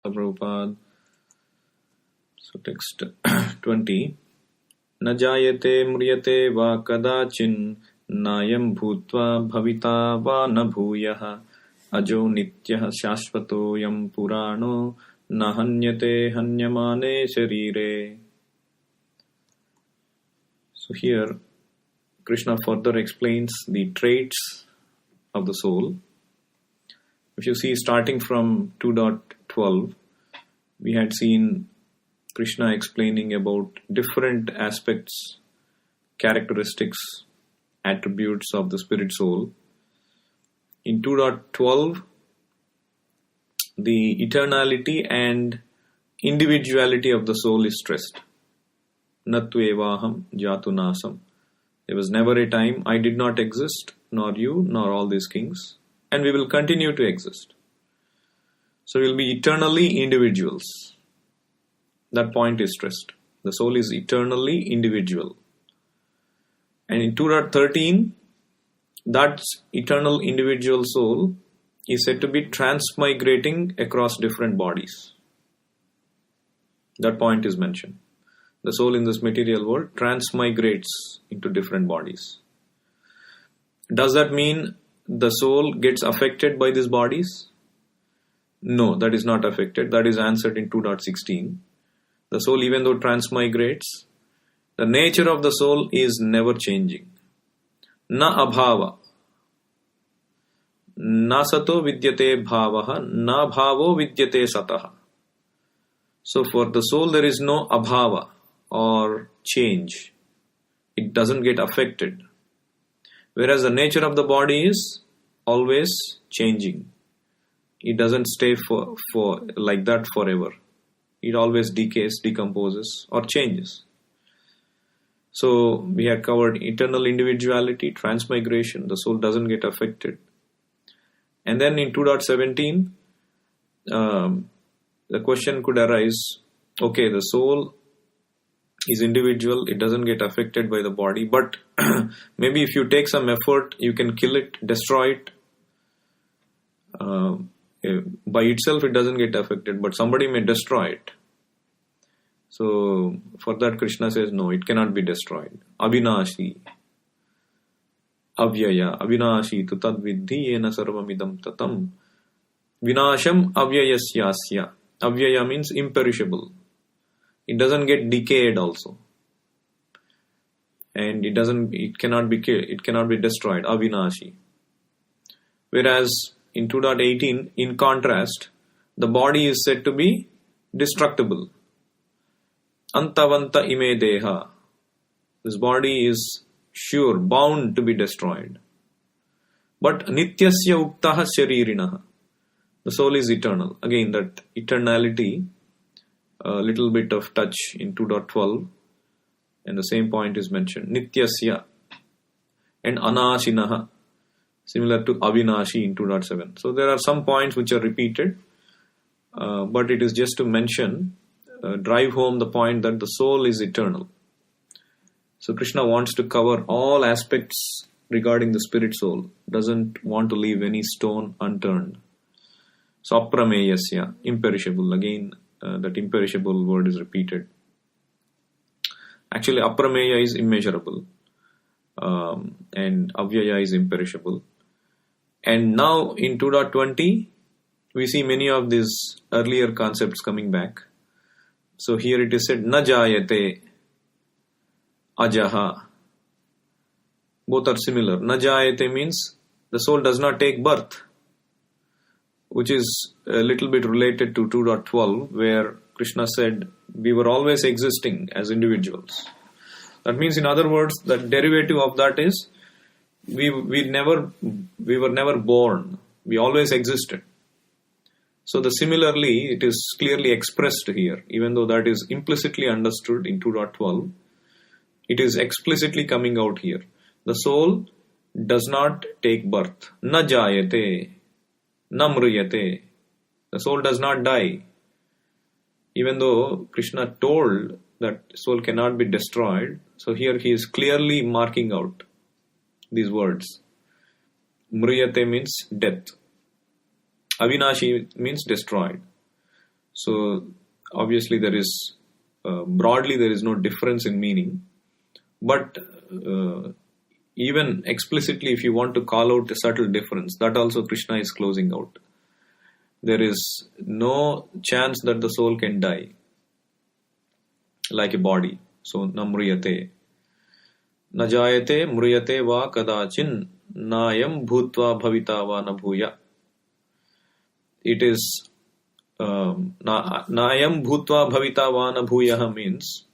Prabhupada. So text 20. Na jayate mriyate va kadachin nayam bhutva bhavita va na bhuyah ajo nityah shashvato yam purano na hanyate hanyamane sharire. So here Krishna further explains the traits of the soul. If you see, starting from 2.12, we had seen Krishna explaining about different aspects, characteristics, attributes of the spirit soul. In 2.12, the eternality and individuality of the soul is stressed. Nattu evaham jatu nasam. There was never a time I did not exist, nor you, nor all these kings, and we will continue to exist. So we will be eternally individuals. That point is stressed. The soul is eternally individual. And in 2.13, that eternal individual soul is said to be transmigrating across different bodies. That point is mentioned. The soul in this material world transmigrates into different bodies. Does that mean the soul gets affected by these bodies? No, that is not affected. That is answered in 2.16. The soul, even though transmigrates, the nature of the soul is never changing. Na abhava. Na sato vidyate bhavaha. Na bhavo vidyate sataha. So for the soul there is no abhava or change. It doesn't get affected. Whereas the nature of the body is always changing. It doesn't stay for like that forever. It always decays, decomposes, or changes. So we had covered eternal individuality, transmigration. The soul doesn't get affected. And then in 2.17, the question could arise, okay, the soul is individual, it doesn't get affected by the body, but maybe if you take some effort, you can kill it, destroy it. By itself it doesn't get affected, but somebody may destroy it. So for that Krishna says, no, it cannot be destroyed. Avinashi, avyaya, avinashi tu tad vidhi yena sarvamidam tatam. Vinasham avyayasyasya. Avyaya means imperishable. It doesn't get decayed also. And it cannot be killed, it cannot be destroyed. Avinashi. Whereas in 2.18, in contrast, the body is said to be destructible. Antavanta ime deha. This body is sure, bound to be destroyed. But nityasya uktaha sharirinaha. The soul is eternal. Again, that eternality, a little bit of touch in 2.12, and the same point is mentioned. Nityasya and anashinaha. Similar to Avinashi in 2.7. So there are some points which are repeated, but it is just to mention, drive home the point that the soul is eternal. So Krishna wants to cover all aspects regarding the spirit soul, doesn't want to leave any stone unturned. So aprameyasya, imperishable. Again, that imperishable word is repeated. Actually, aprameya is immeasurable, and avyaya is imperishable. And now in 2.20, we see many of these earlier concepts coming back. So here it is said, na jayate ajaha. Both are similar. Na jayate means the soul does not take birth, which is a little bit related to 2.12, where Krishna said, we were always existing as individuals. That means, in other words, the derivative of that is, we were never born. We always existed. So similarly, it is clearly expressed here, even though that is implicitly understood in 2.12. It is explicitly coming out here. The soul does not take birth. Na jayate, na mriyate. The soul does not die. Even though Krishna told that soul cannot be destroyed, so here he is clearly marking out these words. Mriyate means death. Avinashi means destroyed. So obviously broadly there is no difference in meaning, but even explicitly, if you want to call out a subtle difference, that also Krishna is closing out. There is no chance that the soul can die like a body. So namriyate, najayate mriyate va kadachin nayam bhutva bhavita va na bhuya. It is nayam bhutva bhavita va na bhuya means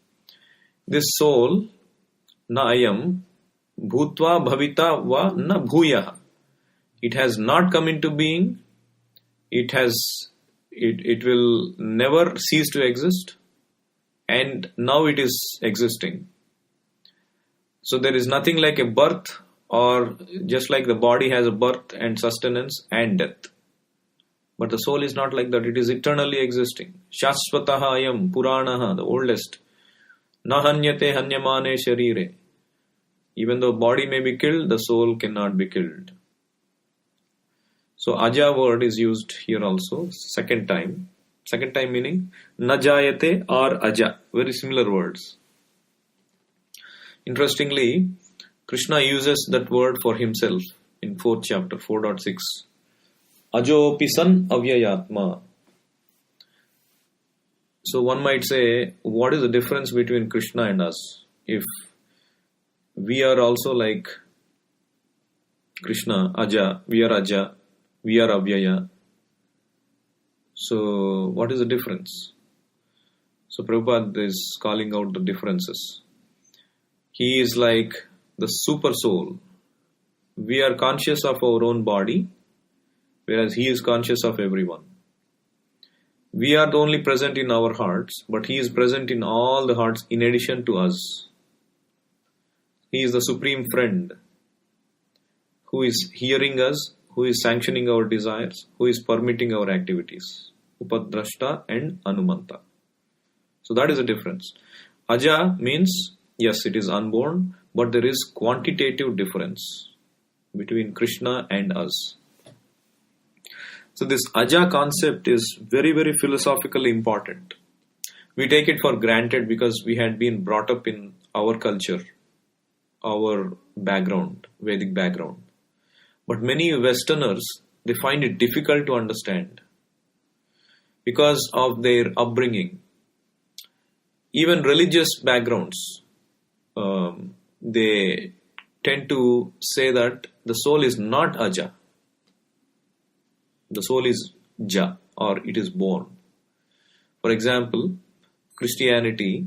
this soul nayam bhutva bhavita va na bhuya. It has not come into being. It will never cease to exist, and now it is existing. So there is nothing like a birth, or just like the body has a birth and sustenance and death. But the soul is not like that. It is eternally existing. Shashvataha ayam puranaha, the oldest. Nahanyate hanyamane sharire. Even though body may be killed, the soul cannot be killed. So aja word is used here also, second time. Second time meaning najayate or aja. Very similar words. Interestingly, Krishna uses that word for himself in 4th chapter, 4.6. Ajopi san avyayatma. So one might say, what is the difference between Krishna and us? If we are also like Krishna, aja, we are avyaya. So what is the difference? So Prabhupada is calling out the differences. He is like the super soul. We are conscious of our own body, whereas he is conscious of everyone. We are only present in our hearts, but he is present in all the hearts in addition to us. He is the supreme friend who is hearing us, who is sanctioning our desires, who is permitting our activities. Upadrashta and Anumanta. So that is the difference. Aja means, yes, it is unborn, but there is quantitative difference between Krishna and us. So this aja concept is very, very philosophically important. We take it for granted because we had been brought up in our culture, our background, Vedic background. But many Westerners, they find it difficult to understand because of their upbringing. Even religious backgrounds, they tend to say that the soul is not aja. The soul is ja, or it is born. For example, Christianity.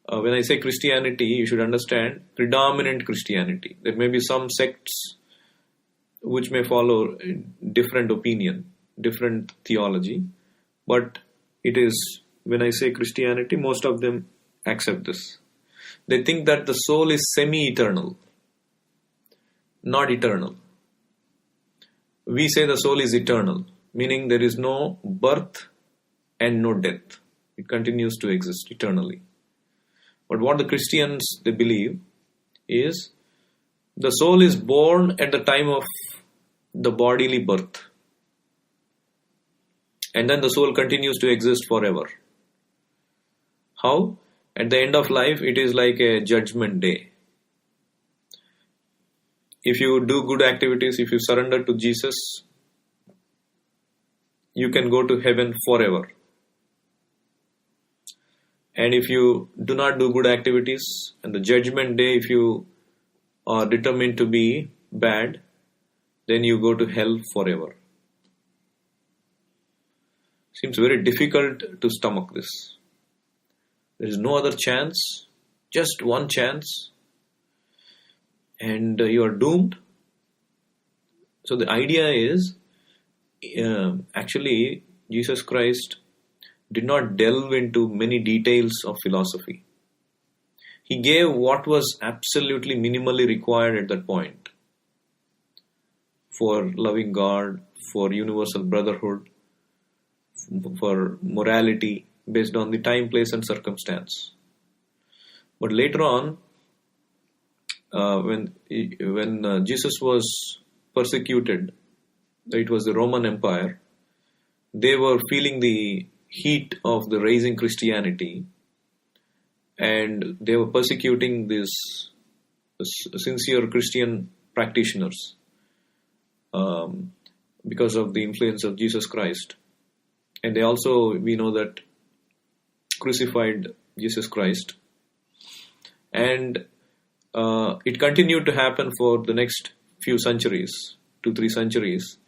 When I say Christianity, you should understand predominant Christianity. There may be some sects which may follow different opinion, different theology. But it is, when I say Christianity, most of them accept this. They think that the soul is semi-eternal, not eternal. We say the soul is eternal, meaning there is no birth and no death. It continues to exist eternally. But what the Christians, they believe is the soul is born at the time of the bodily birth. And then the soul continues to exist forever. How? At the end of life, it is like a judgment day. If you do good activities, if you surrender to Jesus, you can go to heaven forever. And if you do not do good activities, and the judgment day, if you are determined to be bad, then you go to hell forever. Seems very difficult to stomach this. There is no other chance, just one chance, and you are doomed. So the idea is, actually, Jesus Christ did not delve into many details of philosophy. He gave what was absolutely minimally required at that point for loving God, for universal brotherhood, for morality based on the time, place and circumstance. But later on, when Jesus was persecuted, it was the Roman Empire, they were feeling the heat of the rising Christianity, and they were persecuting these sincere Christian practitioners because of the influence of Jesus Christ. And they also, we know that, crucified Jesus Christ. And it continued to happen for the next few centuries, 2-3 centuries.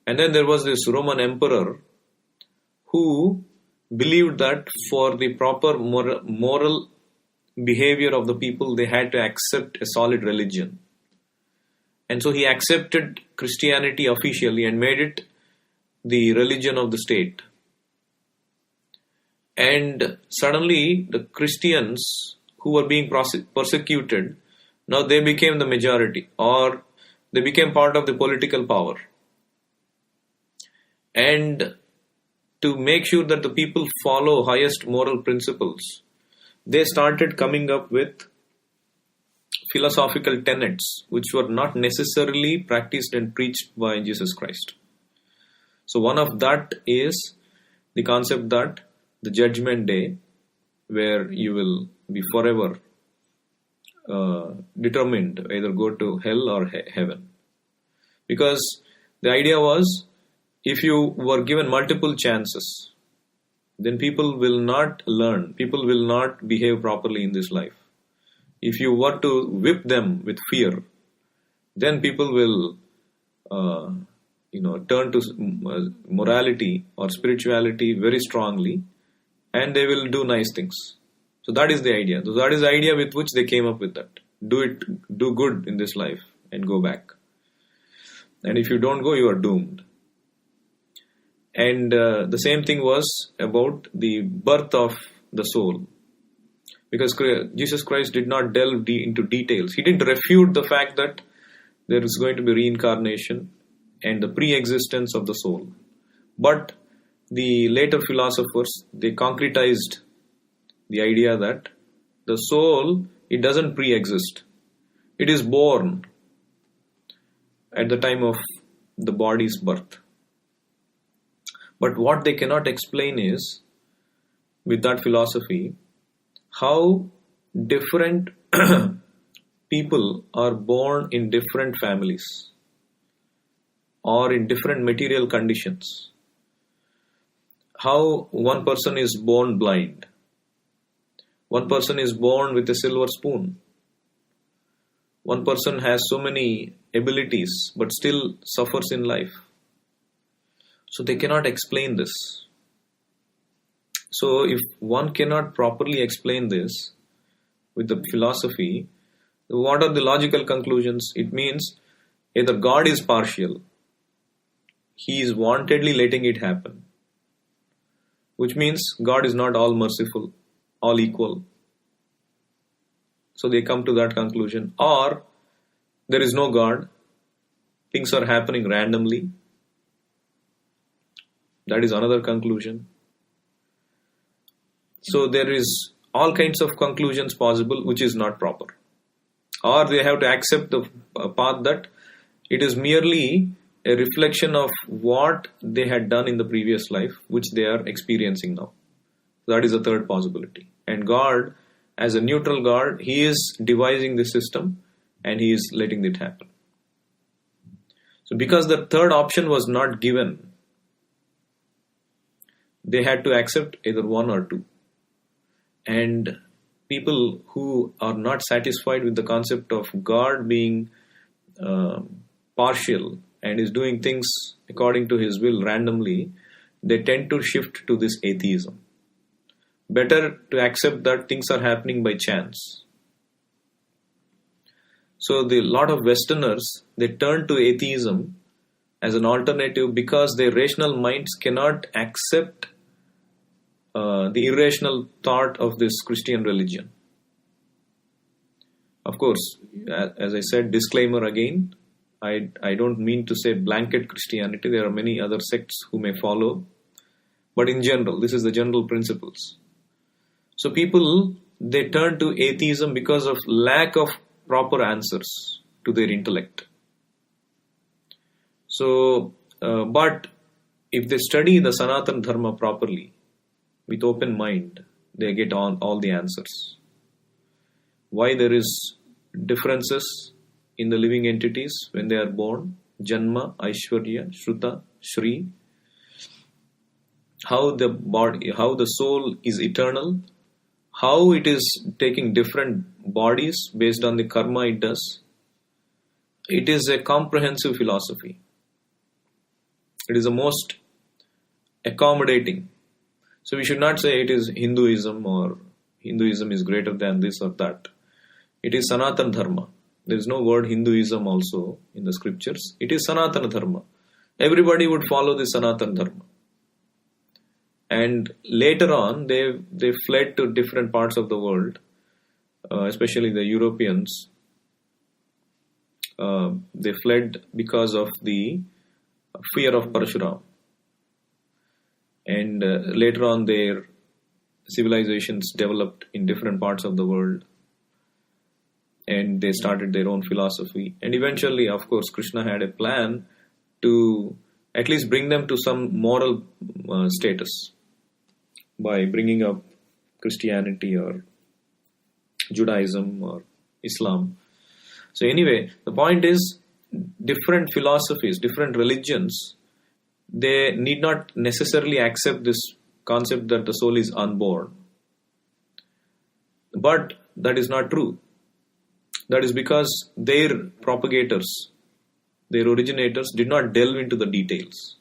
And then there was this Roman emperor who believed that for the proper moral behavior of the people, they had to accept a solid religion. And so he accepted Christianity officially and made it the religion of the state. And suddenly the Christians who were being persecuted, now they became the majority, or they became part of the political power. And to make sure that the people follow highest moral principles, they started coming up with philosophical tenets which were not necessarily practiced and preached by Jesus Christ. So one of that is the concept that the judgment day, where you will be forever determined to either go to hell or heaven. Because the idea was, if you were given multiple chances, then people will not learn, people will not behave properly in this life. If you were to whip them with fear, then people will turn to morality or spirituality very strongly, and they will do nice things. So that is the idea. So that is the idea with which they came up with that. Do good in this life and go back. And if you don't go, you are doomed. And the same thing was about the birth of the soul. Because Jesus Christ did not delve into details. He didn't refute the fact that there is going to be reincarnation and the pre-existence of the soul. But the later philosophers, they concretized the idea that the soul, it doesn't pre-exist. It is born at the time of the body's birth. But what they cannot explain is, with that philosophy, how different people are born in different families or in different material conditions. How one person is born blind. One person is born with a silver spoon. One person has so many abilities but still suffers in life. So they cannot explain this. So if one cannot properly explain this with the philosophy, what are the logical conclusions? It means either God is partial, He is wantedly letting it happen, which means God is not all merciful, all equal. So they come to that conclusion. Or there is no God, things are happening randomly. That is another conclusion. So there is all kinds of conclusions possible, which is not proper. Or they have to accept the path that it is merely a reflection of what they had done in the previous life, which they are experiencing now. That is a third possibility. And God, as a neutral God, He is devising the system and He is letting it happen. So because the third option was not given, they had to accept either one or two. And people who are not satisfied with the concept of God being partial and is doing things according to His will randomly, they tend to shift to this atheism. Better to accept that things are happening by chance. So the lot of Westerners, they turn to atheism as an alternative because their rational minds cannot accept the irrational thought of this Christian religion. Of course, as I said, disclaimer again, I don't mean to say blanket Christianity. There are many other sects who may follow. But in general, this is the general principles. So people, they turn to atheism because of lack of proper answers to their intellect. So, but if they study the Sanatana Dharma properly, with open mind, they get all the answers. Why there is differences in the living entities when they are born, Janma, Aishwarya, Shruta, Shri, how the body, how the soul is eternal, how it is taking different bodies based on the karma it does. It is a comprehensive philosophy. It is the most accommodating. So we should not say it is Hinduism or Hinduism is greater than this or that. It is Sanatana Dharma. There is no word Hinduism also in the scriptures. It is Sanatana Dharma. Everybody would follow the Sanatana Dharma. And later on, they fled to different parts of the world, especially the Europeans. They fled because of the fear of Parashuram. And later on, their civilizations developed in different parts of the world. And they started their own philosophy. And eventually, of course, Krishna had a plan to at least bring them to some moral status by bringing up Christianity or Judaism or Islam. So anyway, the point is, different philosophies, different religions, they need not necessarily accept this concept that the soul is unborn. But that is not true. That is because their propagators, their originators did not delve into the details.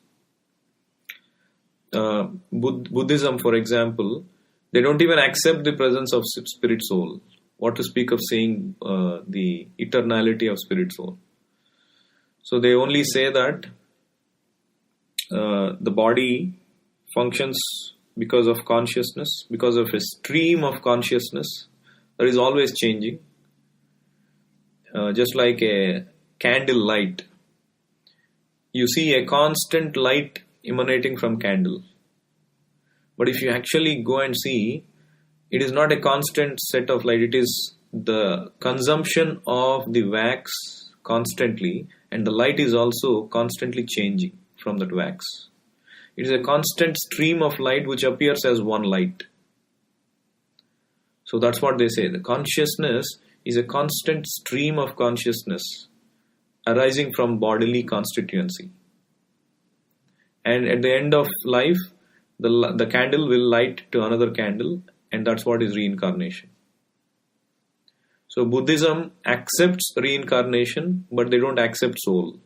Buddhism, for example, they don't even accept the presence of spirit soul. What to speak of saying the eternality of spirit soul. So they only say that the body functions because of consciousness, because of a stream of consciousness that is always changing. Just like a candle light. You see a constant light emanating from candle. But if you actually go and see, it is not a constant set of light. It is the consumption of the wax constantly, and the light is also constantly changing from that wax. It is a constant stream of light which appears as one light. So that's what they say. The consciousness is a constant stream of consciousness arising from bodily constituency. And at the end of life, the candle will light to another candle, and that's what is reincarnation. So Buddhism accepts reincarnation, but they don't accept soul.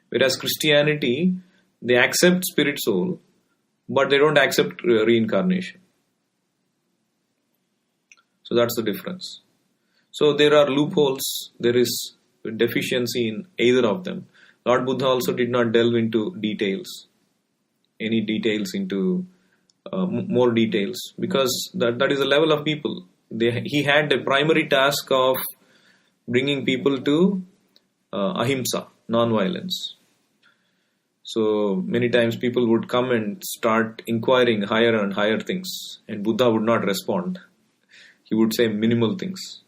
Whereas Christianity, they accept spirit soul, but they don't accept reincarnation. So that's the difference. So there are loopholes, there is deficiency in either of them. Lord Buddha also did not delve into details, any details into more details, because that is the level of people. He had the primary task of bringing people to ahimsa, non-violence. So many times people would come and start inquiring higher and higher things, and Buddha would not respond. He would say minimal things.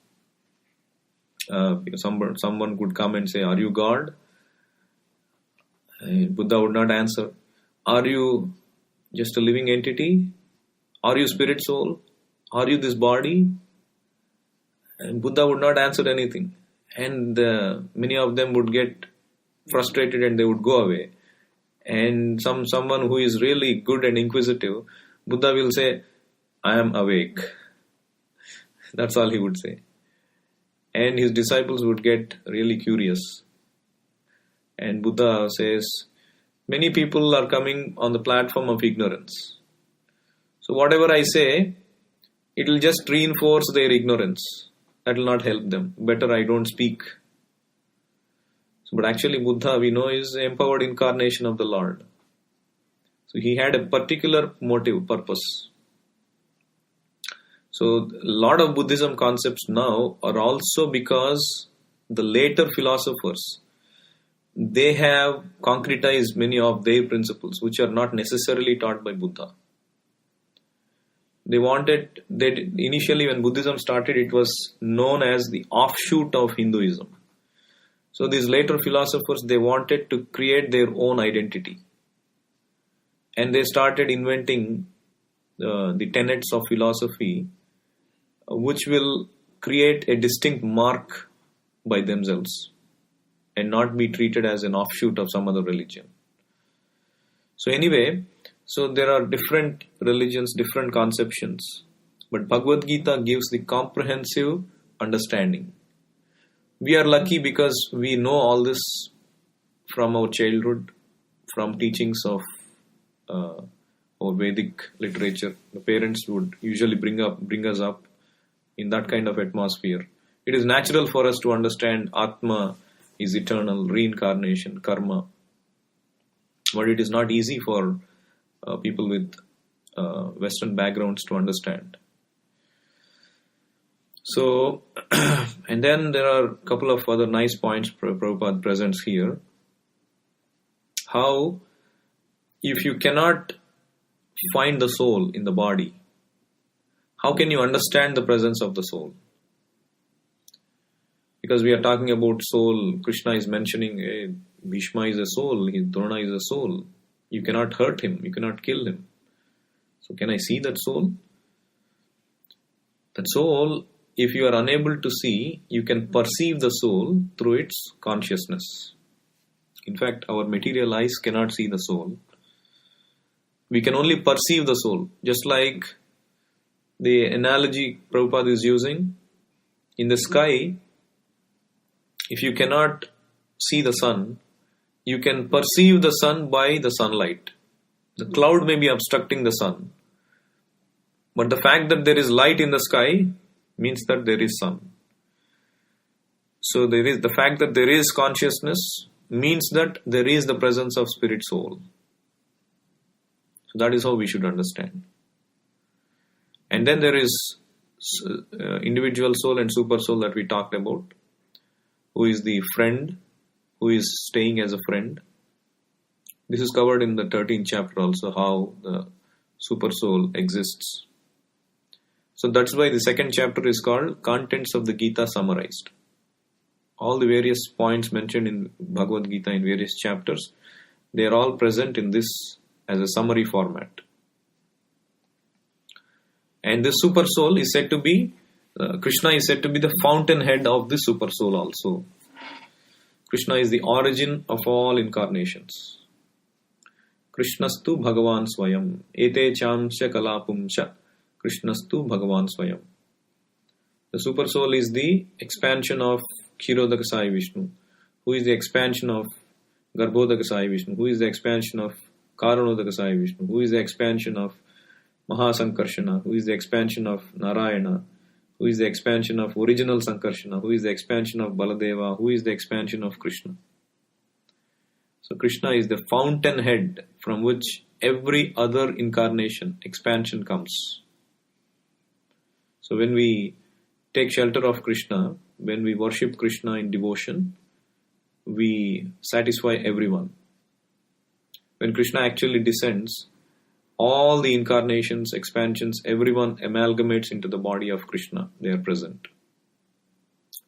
Someone could come and say, "Are you God?" And Buddha would not answer. "Are you just a living entity? Are you spirit soul? Are you this body?" And Buddha would not answer anything. And many of them would get frustrated and they would go away. And someone who is really good and inquisitive, Buddha will say, "I am awake." That's all he would say. And his disciples would get really curious. And Buddha says, many people are coming on the platform of ignorance. So whatever I say, it will just reinforce their ignorance. That will not help them. Better I don't speak. But actually Buddha, we know, is the empowered incarnation of the Lord. So he had a particular motive, purpose. So a lot of Buddhism concepts now are also because the later philosophers, they have concretized many of their principles which are not necessarily taught by Buddha. Initially when Buddhism started, it was known as the offshoot of Hinduism. So these later philosophers, they wanted to create their own identity. And they started inventing the tenets of philosophy, which will create a distinct mark by themselves and not be treated as an offshoot of some other religion. So anyway, so there are different religions, different conceptions, but Bhagavad Gita gives the comprehensive understanding. We are lucky because we know all this from our childhood, from teachings of our Vedic literature. The parents would usually bring us up in that kind of atmosphere. It is natural for us to understand Atma is eternal, reincarnation, karma. But it is not easy for people with Western backgrounds to understand. So, and then there are a couple of other nice points Prabhupada presents here. How, if you cannot find the soul in the body, how can you understand the presence of the soul? Because we are talking about soul, Krishna is mentioning Bhishma is a soul, Drona is a soul. You cannot hurt him, you cannot kill him. So can I see that soul? That soul, if you are unable to see, you can perceive the soul through its consciousness. In fact, our material eyes cannot see the soul. We can only perceive the soul. Just like the analogy Prabhupada is using, in the sky, if you cannot see the sun, you can perceive the sun by the sunlight. The cloud may be obstructing the sun, but the fact that there is light in the sky means that there is sun. So the fact that there is consciousness means that there is the presence of spirit soul. So that is how we should understand. And then there is individual soul and super soul that we talked about, who is the friend, who is staying as a friend. This is covered in the 13th chapter also, how the super soul exists. So that's why the second chapter is called Contents of the Gita Summarized. All the various points mentioned in Bhagavad Gita in various chapters, they are all present in this as a summary format. And the super soul is said to be, Krishna is said to be the fountainhead of the super soul also. Krishna is the origin of all incarnations. Krishnastu Bhagavan Swayam, Ete Chamsya Kalapumsha, Krishnastu Bhagavan Swayam. The super soul is the expansion of Kshirodaka Sai Vishnu, who is the expansion of Garbhodaka Sai Vishnu, who is the expansion of Karanodaka Sai Vishnu, who is the expansion of Mahasankarshana, who is the expansion of Narayana, who is the expansion of original Sankarshana, who is the expansion of Baladeva, who is the expansion of Krishna. So Krishna is the fountainhead from which every other incarnation, expansion comes. So when we take shelter of Krishna, when we worship Krishna in devotion, we satisfy everyone. When Krishna actually descends, all the incarnations, expansions, everyone amalgamates into the body of Krishna. They are present.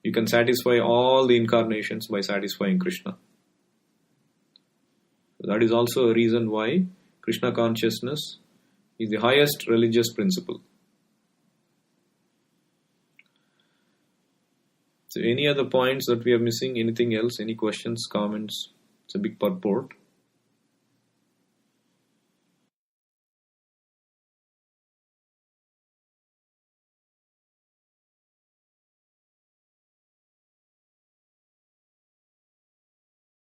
You can satisfy all the incarnations by satisfying Krishna. That is also a reason why Krishna consciousness is the highest religious principle. So any other points that we are missing? Anything else? Any questions, comments? It's a big purport.